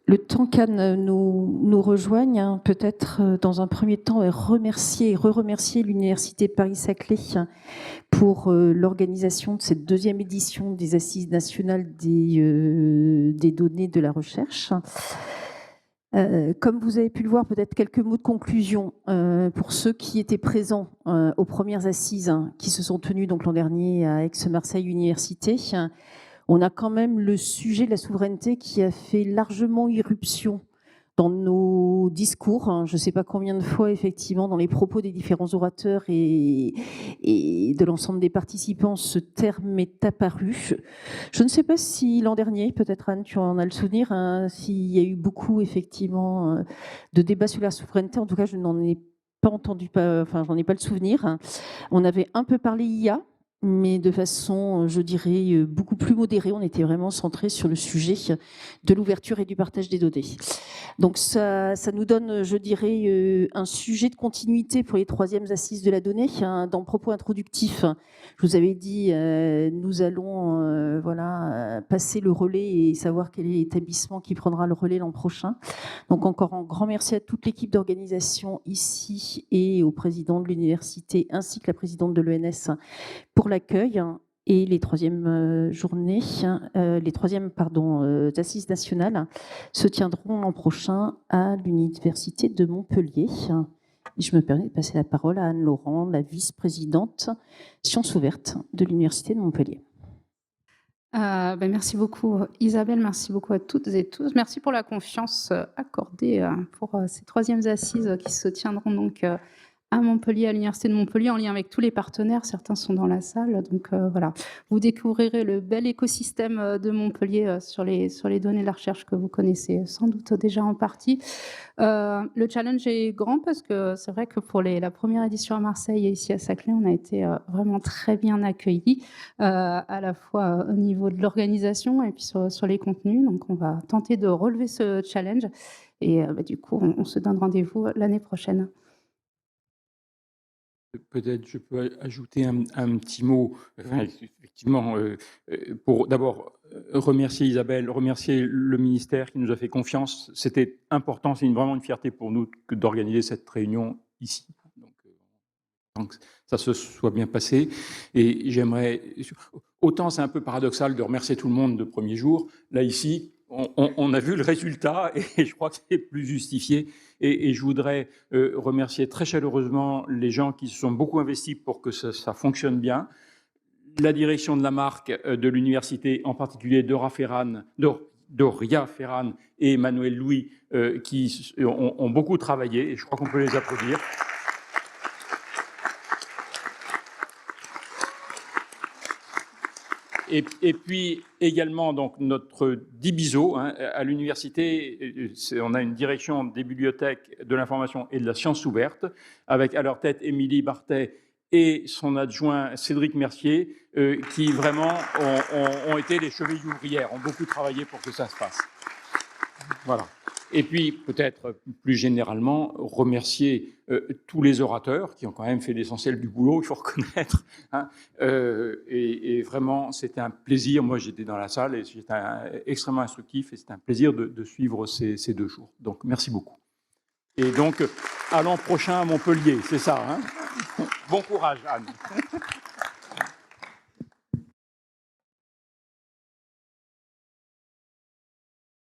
Le temps qu'Anne nous rejoigne, hein, peut-être dans un premier temps remercier et re-remercier l'Université Paris-Saclay pour l'organisation de cette deuxième édition des Assises nationales des données de la recherche. Comme vous avez pu le voir, peut-être quelques mots de conclusion pour ceux qui étaient présents aux premières assises qui se sont tenues donc l'an dernier à Aix-Marseille Université. On a quand même le sujet de la souveraineté qui a fait largement irruption dans nos discours. Je ne sais pas combien de fois, effectivement, dans les propos des différents orateurs et de l'ensemble des participants, ce terme est apparu. Je ne sais pas si l'an dernier, peut-être Anne, tu en as le souvenir, hein, s'il y a eu beaucoup, effectivement, de débats sur la souveraineté. En tout cas, je n'en ai pas entendu, enfin, j'en ai pas le souvenir. On avait un peu parlé IA, mais de façon, je dirais, beaucoup plus modérée. On était vraiment centré sur le sujet de l'ouverture et du partage des données. Donc ça nous donne, je dirais, un sujet de continuité pour les troisièmes assises de la donnée. Dans le propos introductif, je vous avais dit, nous allons passer le relais et savoir quel est l'établissement qui prendra le relais l'an prochain. Donc encore un grand merci à toute l'équipe d'organisation ici et au président de l'université ainsi que la présidente de l'ENS pour l'accueil. Et les troisièmes assises nationales se tiendront l'an prochain à l'université de Montpellier. Et je me permets de passer la parole à Anne Laurent, la vice-présidente Sciences ouvertes de l'université de Montpellier. Merci beaucoup Isabelle, merci beaucoup à toutes et tous. Merci pour la confiance accordée pour ces troisièmes assises qui se tiendront donc à Montpellier, à l'Université de Montpellier, en lien avec tous les partenaires. Certains sont dans la salle, donc voilà. Vous découvrirez le bel écosystème de Montpellier sur les données de la recherche que vous connaissez sans doute déjà en partie. Le challenge est grand parce que c'est vrai que pour la première édition à Marseille et ici à Saclay, on a été vraiment très bien accueillis, à la fois au niveau de l'organisation et puis sur les contenus. Donc on va tenter de relever ce challenge et du coup, on se donne rendez-vous l'année prochaine. Peut-être je peux ajouter un petit mot, effectivement, pour d'abord remercier Isabelle, remercier le ministère qui nous a fait confiance. C'était important, c'est vraiment une fierté pour nous d'organiser cette réunion ici. Donc ça se soit bien passé. Et j'aimerais... Autant c'est un peu paradoxal de remercier tout le monde de premier jour, là ici, on a vu le résultat et je crois que c'est plus justifié. Et je voudrais remercier très chaleureusement les gens qui se sont beaucoup investis pour que ça fonctionne bien. La direction de la marque de l'université, en particulier Doria Ferran et Emmanuel Louis, qui ont beaucoup travaillé, et je crois qu'on peut les applaudir. Et puis également donc notre Dibiso à l'université, on a une direction des bibliothèques, de l'information et de la science ouverte, avec à leur tête Émilie Bartet et son adjoint Cédric Mercier, qui vraiment ont été les chevilles ouvrières, ont beaucoup travaillé pour que ça se passe. Voilà. Et puis, peut-être plus généralement, remercier tous les orateurs qui ont quand même fait l'essentiel du boulot, il faut reconnaître. Et vraiment, c'était un plaisir. Moi, j'étais dans la salle et c'était extrêmement instructif et c'était un plaisir de suivre ces 2 jours. Donc, merci beaucoup. Et donc, à l'an prochain à Montpellier, c'est ça. Bon courage, Anne.